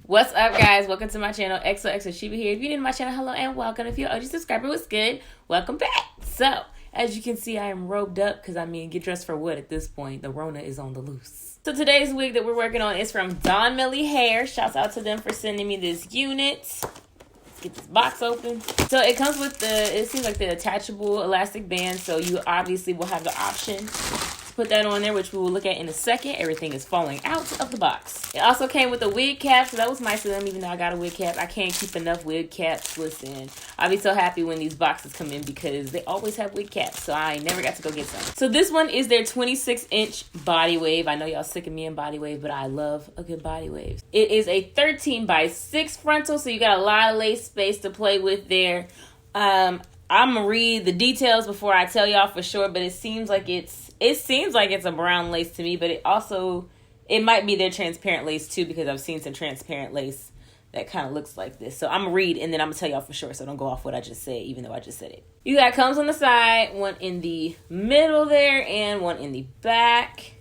What's up, guys? Welcome to my channel. XOXO Shiba here. If you're new to my channel, hello and welcome. If you're an OG subscriber, what's good? Welcome back. So, as you can see, I am robed up because, get dressed for what at this point? The Rona is on the loose. So today's wig that we're working on is from Donmily Hair. Shouts out to them for sending me this unit. Let's get this box open. So it comes with it seems like the attachable elastic band. So you obviously will have the option to put that on there, which we will look at in a second. Everything is falling out of the box. It also came with a wig cap, so that was nice of them, even though I got a wig cap. I can't keep enough wig caps. Listen, I'll be so happy when these boxes come in because they always have wig caps, so I never got to go get some. So this one is their 26-inch body wave. I know y'all sick of me in body wave, but I love a good body wave. It is a 13x6 frontal, so you got a lot of lace space to play with there. I'm gonna read the details before I tell y'all for sure, but it seems like it's a brown lace to me, but it might be their transparent lace too, because I've seen some transparent lace that kind of looks like this. So I'm gonna read and then I'm gonna tell y'all for sure, so don't go off what I just said, even though I just said it. You got comes on the side, one in the middle there, and one in the back.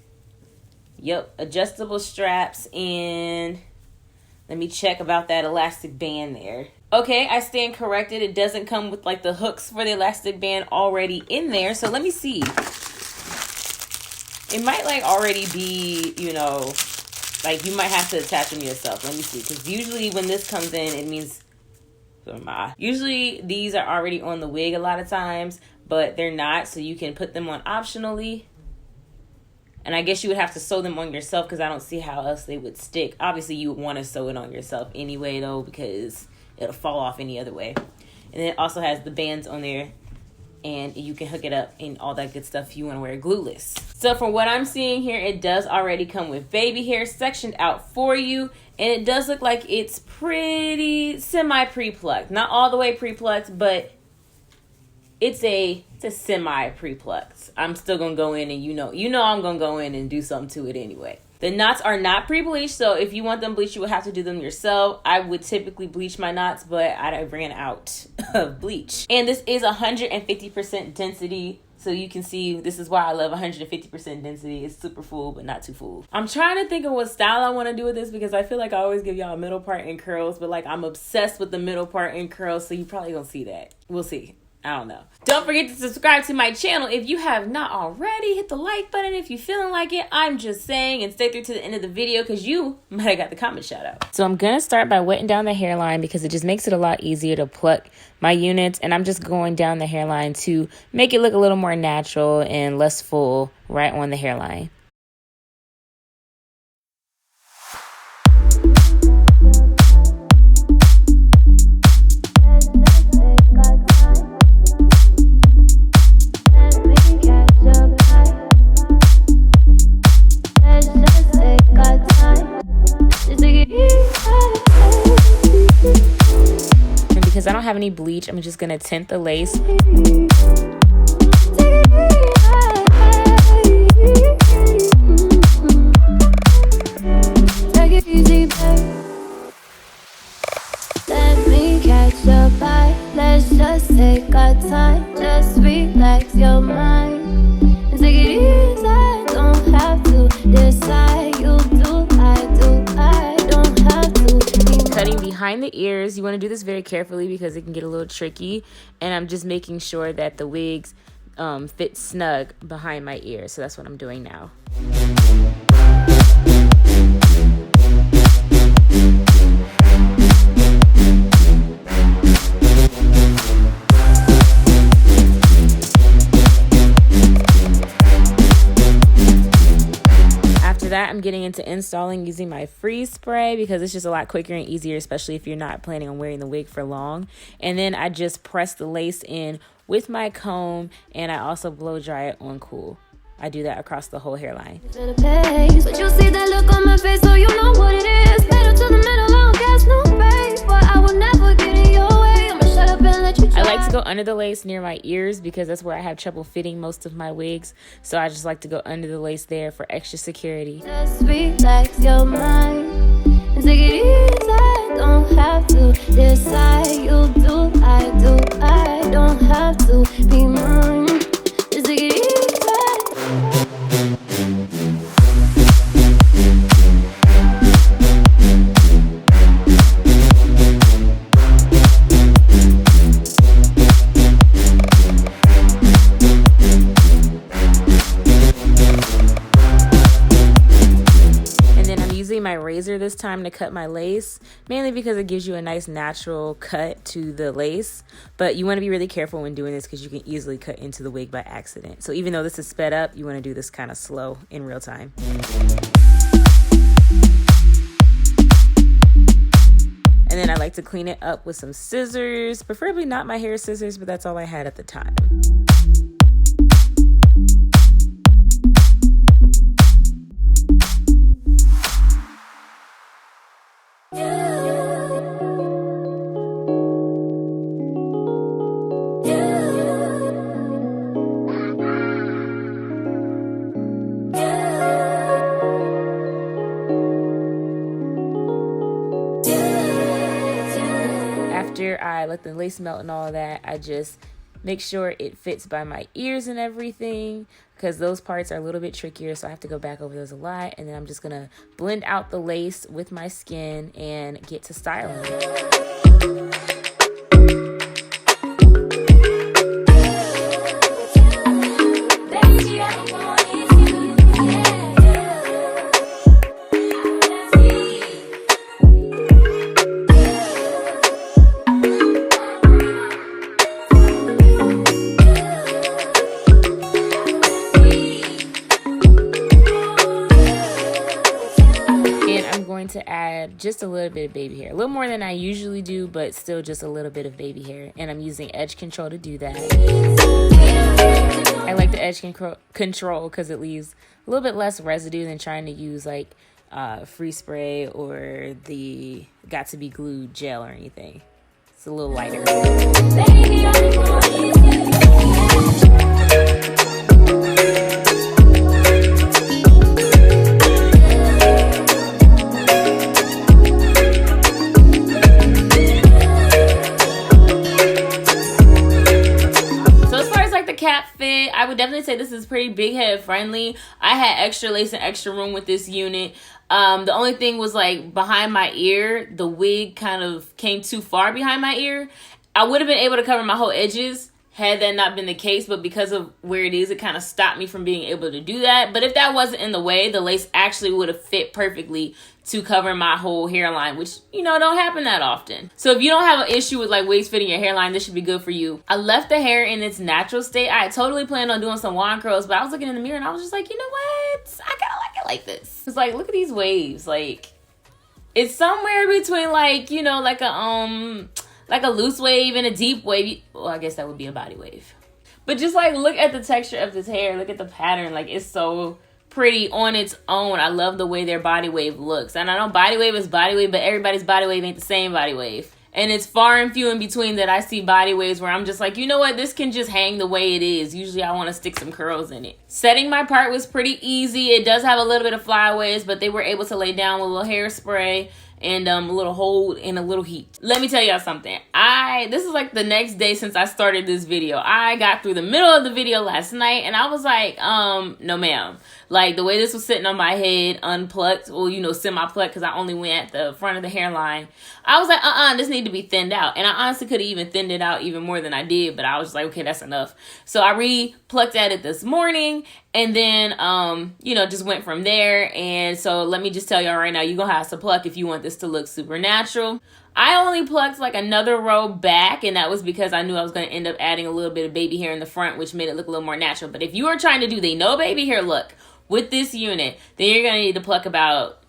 Yep, adjustable straps, and let me check about that elastic band there. Okay, I stand corrected. It doesn't come with like the hooks for the elastic band already in there. So let me see. It might like already be, like you might have to attach them yourself. Let me see. Because usually when this comes in, it means, usually these are already on the wig a lot of times, but they're not. So you can put them on optionally. And I guess you would have to sew them on yourself because I don't see how else they would stick. Obviously, you would want to sew it on yourself anyway, though, because it'll fall off any other way. And then it also has the bands on there, and you can hook it up and all that good stuff if you want to wear it glueless. So from what I'm seeing here, it does already come with baby hair sectioned out for you. And it does look like it's pretty semi-pre-plucked. Not all the way pre-plucked, but it's a semi-pre-plucked. I'm still going to go in and you know I'm going to go in and do something to it anyway. The knots are not pre-bleached, so if you want them bleached, you would have to do them yourself. I would typically bleach my knots, but I ran out of bleach. And this is 150% density, so you can see this is why I love 150% density. It's super full, but not too full. I'm trying to think of what style I want to do with this because I feel like I always give y'all a middle part in curls, but like I'm obsessed with the middle part in curls, so you probably gonna see that. We'll see. I don't know. Don't forget to subscribe to my channel if you have not already. Hit the like button if you're feeling like it. I'm just saying, and stay through to the end of the video because you might have got the comment shout out. So I'm going to start by wetting down the hairline because it just makes it a lot easier to pluck my units. And I'm just going down the hairline to make it look a little more natural and less full right on the hairline. Because I don't have any bleach, I'm just gonna tint the lace. Let me catch your vibe. Let's just take our time. Just relax your mind and take it easy. Don't have to decide. You do, I do. I don't have to. Cutting behind the ears, you want to do this very carefully because it can get a little tricky, and I'm just making sure that the wigs fit snug behind my ear, so that's what I'm doing now. That I'm getting into installing using my freeze spray because it's just a lot quicker and easier, especially if you're not planning on wearing the wig for long. And then I just press the lace in with my comb, and I also blow dry it on cool. I do that across the whole hairline. But you see that look on my face, so you know what it is. Pedal to the middle, I don't gas, no brakes, but I will never get in your way. I'ma shut up and let you try. I like to go under the lace near my ears because that's where I have trouble fitting most of my wigs. So I just like to go under the lace there for extra security. Just relax your mind and take it easy. Don't have to decide. You do, I do. I don't have to be mine. Just take it easy. razor this time to cut my lace, mainly because it gives you a nice natural cut to the lace. But you want to be really careful when doing this because you can easily cut into the wig by accident. So even though this is sped up, you want to do this kind of slow in real time. And then I like to clean it up with some scissors, preferably not my hair scissors, but that's all I had at the time. After I let the lace melt and all of that, I just make sure it fits by my ears and everything, because those parts are a little bit trickier, so I have to go back over those a lot. And then I'm just gonna blend out the lace with my skin and get to styling. To add just a little bit of baby hair, a little more than I usually do, but still just a little bit of baby hair, and I'm using edge control to do that. I like the edge control because it leaves a little bit less residue than trying to use like free spray or the got to be glued gel or anything. It's a little lighter. Cap fit, I would definitely say this is pretty big head friendly. I had extra lace and extra room with this unit. The only thing was like behind my ear, the wig kind of came too far behind my ear. I would have been able to cover my whole edges had that not been the case, but because of where it is, it kind of stopped me from being able to do that. But if that wasn't in the way, the lace actually would have fit perfectly to cover my whole hairline, which, you know, don't happen that often. So if you don't have an issue with like wigs fitting your hairline, this should be good for you. I left the hair in its natural state. I totally planned on doing some wand curls, but I was looking in the mirror and I was just like, you know what? I kind of like it like this. It's like, look at these waves. Like, it's somewhere between like, you know, like a loose wave and a deep wave. Well, I guess that would be a body wave. But just like, look at the texture of this hair. Look at the pattern. Like, it's so pretty on its own. I love the way their body wave looks. And I know body wave is body wave, but everybody's body wave ain't the same body wave. And it's far and few in between that I see body waves where I'm just like, you know what, this can just hang the way it is. Usually I want to stick some curls in it. Setting my part was pretty easy. It does have a little bit of flyaways, but they were able to lay down with a little hairspray and a little hold and a little heat. Let me tell y'all something. This is like the next day since I started this video. I got through the middle of the video last night and I was like, no ma'am. Like, the way this was sitting on my head, unplucked, or, you know, semi-plucked, because I only went at the front of the hairline. I was like, this need to be thinned out. And I honestly could have even thinned it out even more than I did, but I was just like, okay, that's enough. So I re-plucked at it this morning, and then, you know, just went from there. And so let me just tell y'all right now, you're going to have to pluck if you want this to look super natural. I only plucked like another row back, and that was because I knew I was going to end up adding a little bit of baby hair in the front, which made it look a little more natural. But if you are trying to do the no baby hair look with this unit, then you're going to need to pluck about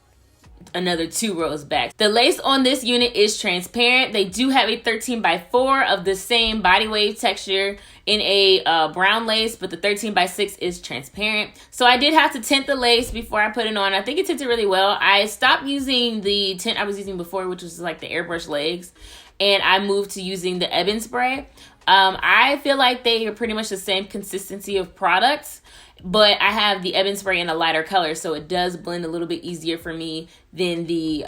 another 2 rows back. The lace on this unit is transparent. They do have a 13x4 of the same body wave texture in a brown lace, but the 13x6 is transparent. So I did have to tint the lace before I put it on. I think it tinted really well. I stopped using the tint I was using before, which was like the airbrush legs, and I moved to using the Ebin spray. I feel like they are pretty much the same consistency of products, but I have the Ebin spray in a lighter color, so it does blend a little bit easier for me than the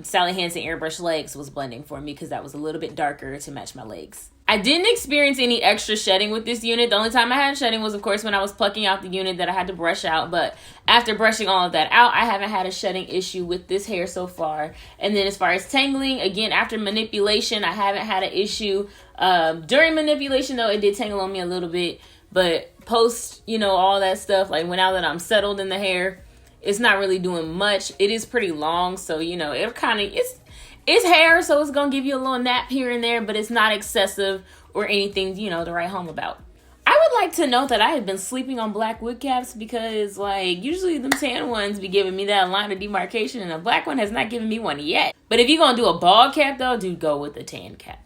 Sally Hansen airbrush legs was blending for me, because that was a little bit darker to match my legs. I didn't experience any extra shedding with this unit. The only time I had shedding was, of course, when I was plucking out the unit that I had to brush out. But after brushing all of that out, I haven't had a shedding issue with this hair so far. And then as far as tangling, again, after manipulation, I haven't had an issue. During manipulation, though, it did tangle on me a little bit. But post, you know, all that stuff, like now that I'm settled in the hair, it's not really doing much. It is pretty long, so you know, it kind of, it's hair, so it's gonna give you a little nap here and there, but it's not excessive or anything, you know, to write home about. I would like to note that I have been sleeping on black wig caps because, like, usually them tan ones be giving me that line of demarcation, and a black one has not given me one yet. But if you're gonna do a bald cap, though, do go with the tan cap.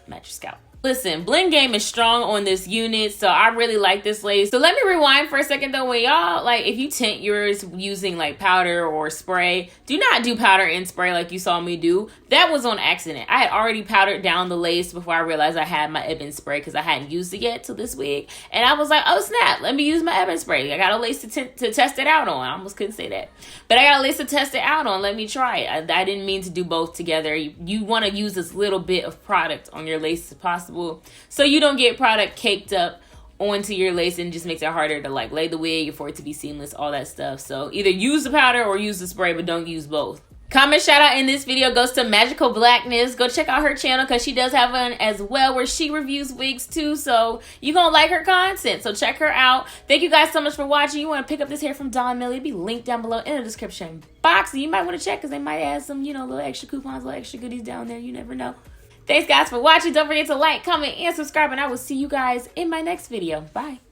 Match your scalp. Listen, blend game is strong on this unit, so I really like this lace. So let me rewind for a second though. When y'all, like, if you tint yours using like powder or spray, do not do powder and spray like you saw me do. That was on accident. I had already powdered down the lace before I realized I had my ebony spray because I hadn't used it yet till this wig. And I was like, oh snap, let me use my ebony spray. I got a lace to test it out on. I almost couldn't say that. But I got a lace to test it out on. Let me try it. I didn't mean to do both together. You want to use this little bit of product on your lace if possible, so you don't get product caked up onto your lace and just makes it harder to like lay the wig for it to be seamless, all that stuff. So either use the powder or use the spray, but don't use both. Comment shout out in this video goes to Magical Blackness. Go check out her channel because she does have one as well where she reviews wigs too, so you're gonna like her content, so check her out. Thank you guys so much for watching. You want to pick up this hair from Donmily, it'll be linked down below in the description box. You might want to check because they might add some, you know, little extra coupons, little extra goodies down there. You never know. Thanks guys for watching. Don't forget to like, comment, and subscribe, and I will see you guys in my next video. Bye.